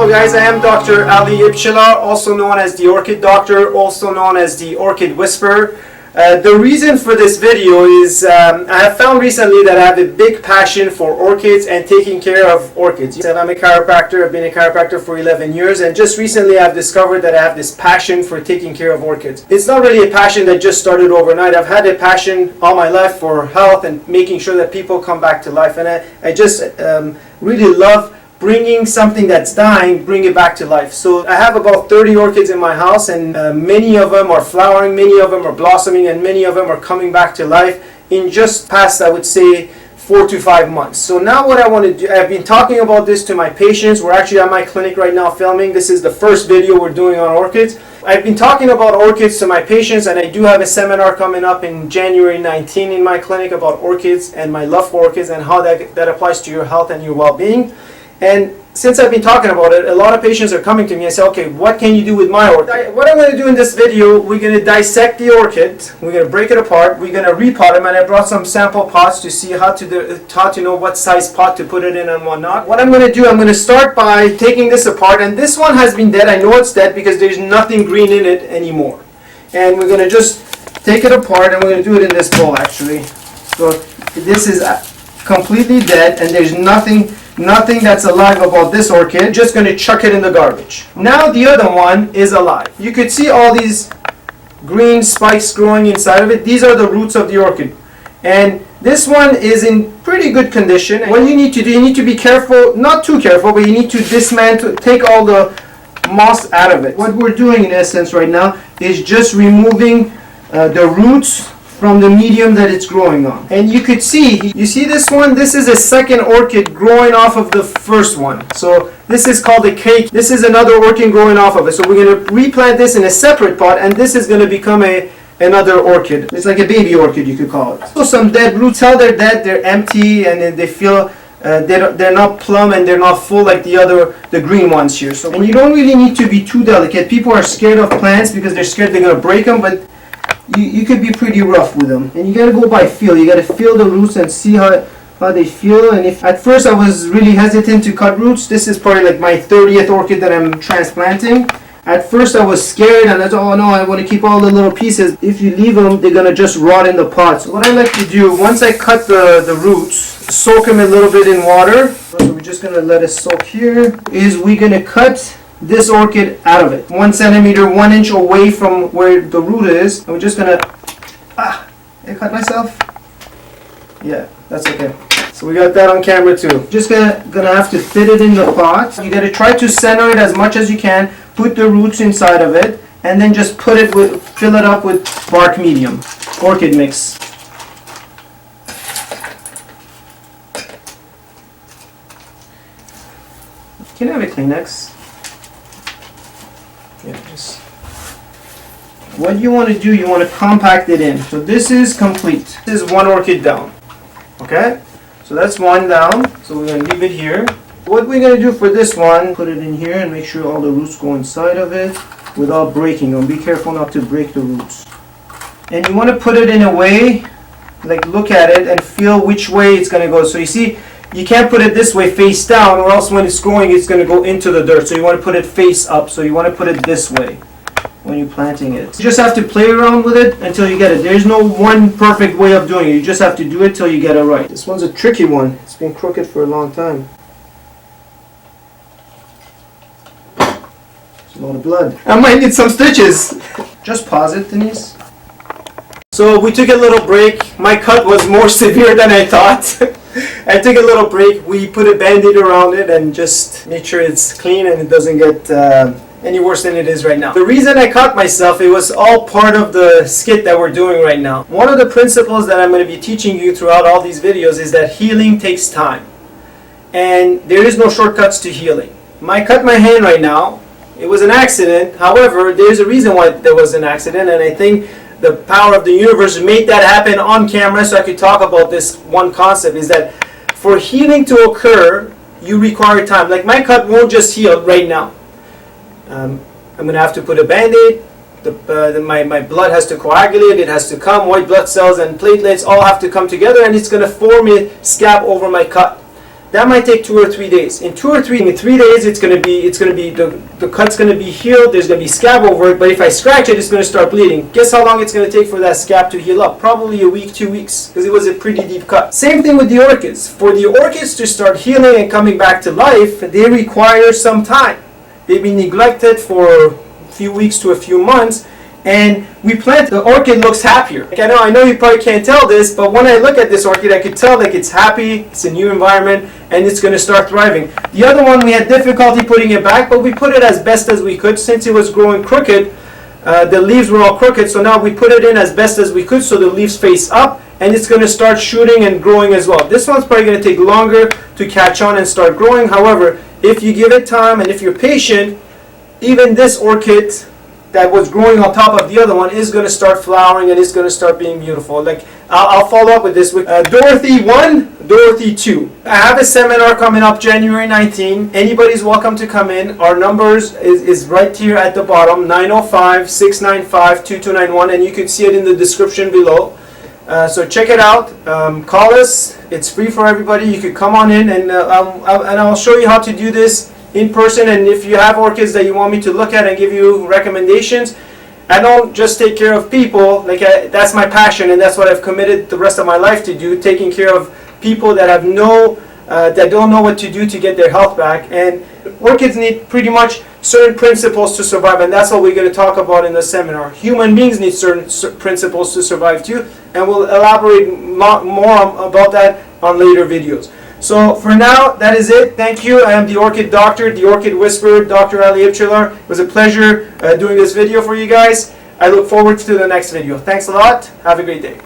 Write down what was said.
Hello guys, I am Dr. Ali Ibchila, also known as the Orchid Doctor, also known as the Orchid Whisperer. The reason for this video is I have found recently that I have a big passion for orchids and taking care of orchids. I'm a chiropractor. I've been a chiropractor for 11 years, and just recently I've discovered that I have this passion for taking care of orchids. It's not really a passion that just started overnight. I've had a passion all my life for health and making sure that people come back to life, and I just really love bringing something that's dying, bring it back to life. So I have about 30 orchids in my house, and many of them are flowering, many of them are blossoming, and many of them are coming back to life in just past, I would say, 4 to 5 months. So now what I want to do, I've been talking about this to my patients. We're actually at my clinic right now filming. This is the first video we're doing on orchids. I've been talking about orchids to my patients, and I do have a seminar coming up in January 19 in my clinic about orchids and my love for orchids and how that applies to your health and your well-being. And since I've been talking about it, a lot of patients are coming to me and say, okay, what can you do with my orchid? What I'm going to do in this video, we're going to dissect the orchid, we're going to break it apart, we're going to repot them, and I brought some sample pots to see how to know what size pot to put it in and whatnot. What I'm going to do, I'm going to start by taking this apart, and this one has been dead. I know it's dead because there's nothing green in it anymore. And we're going to just take it apart, and we're going to do it in this bowl actually. So this is completely dead, and there's nothing that's alive about this orchid. Just going to chuck it in the garbage. Now the other one is alive. You could see all these green spikes growing inside of it. These are the roots of the orchid. And this one is in pretty good condition. What you need to do, you need to be careful, not too careful, but you need to dismantle, take all the moss out of it. What we're doing in essence right now is just removing the roots from the medium that it's growing on. And you could see, you see this one? This is a second orchid growing off of the first one. So this is called a Keiki. This is another orchid growing off of it. So we're going to replant this in a separate pot, and this is going to become another orchid. It's like a baby orchid, you could call it. So some dead roots, how they're dead, they're empty, and they feel they're not plump and they're not full like the green ones here. So, and you don't really need to be too delicate. People are scared of plants because they're scared they're going to break them, but you could be pretty rough with them. And you gotta go by feel. You gotta feel the roots and see how they feel. And if at first I was really hesitant to cut roots, this is probably like my 30th orchid that I'm transplanting. At first I was scared and I thought, oh no, I want to keep all the little pieces. If you leave them, they're gonna just rot in the pot. So what I like to do, once I cut the roots, soak them a little bit in water. So we're just gonna let it soak here. Is we're gonna cut this orchid out of it, 1 centimeter, 1 inch away from where the root is. And we're just gonna, I cut myself. Yeah, that's okay. So we got that on camera too. Just gonna have to fit it in the pot. You gotta try to center it as much as you can. Put the roots inside of it, and then just fill it up with bark medium, orchid mix. Can I have a Kleenex? What you want to do, you want to compact it in. So this is complete. This is one orchid down. Okay? So that's one down. So we're going to leave it here. What we're going to do for this one, put it in here and make sure all the roots go inside of it without breaking them. Be careful not to break the roots. And you want to put it in a way, like look at it and feel which way it's going to go. So you see, you can't put it this way face down, or else when it's growing it's going to go into the dirt. So you want to put it face up. So you want to put it this way when you're planting it. You just have to play around with it until you get it. There's no one perfect way of doing it. You just have to do it till you get it right. This one's a tricky one. It's been crooked for a long time. There's a lot of blood. I might need some stitches. Just pause it, Denise. So we took a little break. My cut was more severe than I thought. I took a little break. We put a band-aid around it and just made sure it's clean and it doesn't get any worse than it is right now. The reason I cut myself, it was all part of the skit that we're doing right now. One of the principles that I'm going to be teaching you throughout all these videos is that healing takes time. And there is no shortcuts to healing. I cut my hand right now. It was an accident. However, there's a reason why there was an accident, and I think the power of the universe made that happen on camera so I could talk about this one concept, is that for healing to occur, you require time. Like my cut won't just heal right now. I'm going to have to put a band-aid. My blood has to coagulate, it has to come, white blood cells and platelets all have to come together, and it's going to form a scab over my cut. that might take 2 or 3 days. In 3 days, it's gonna be the cut's gonna be healed. There's gonna be scab over it. But if I scratch it, it's gonna start bleeding. Guess how long it's gonna take for that scab to heal up? Probably a week, 2 weeks, because it was a pretty deep cut. Same thing with the orchids. For the orchids to start healing and coming back to life, they require some time. They've been neglected for a few weeks to a few months. And we plant, the orchid looks happier. Like I know you probably can't tell this, but when I look at this orchid, I could tell like it's happy, it's a new environment, and it's going to start thriving. The other one, we had difficulty putting it back, but we put it as best as we could. Since it was growing crooked, the leaves were all crooked, so now we put it in as best as we could so the leaves face up, and it's going to start shooting and growing as well. This one's probably going to take longer to catch on and start growing. However, if you give it time and if you're patient, even this orchid that was growing on top of the other one is going to start flowering and it's going to start being beautiful. Like I'll follow up with this with Dorothy 1, Dorothy 2. I have a seminar coming up January 19. Anybody's welcome to come in. Our numbers is right here at the bottom, 905-695-2291, and you can see it in the description below. So check it out. Call us. It's free for everybody. You could come on in and I'll show you how to do this in person. And if you have orchids that you want me to look at and give you recommendations, I don't just take care of people. That's my passion, and that's what I've committed the rest of my life to do, taking care of people that have that don't know what to do to get their health back. And orchids need pretty much certain principles to survive, and that's what we're going to talk about in the seminar. Human beings need certain principles to survive too, and we'll elaborate more about that on later videos. So for now, that is it. Thank you. I am the Orchid Doctor, the Orchid Whisperer, Dr. Ali Ibchilar. It was a pleasure doing this video for you guys. I look forward to the next video. Thanks a lot. Have a great day.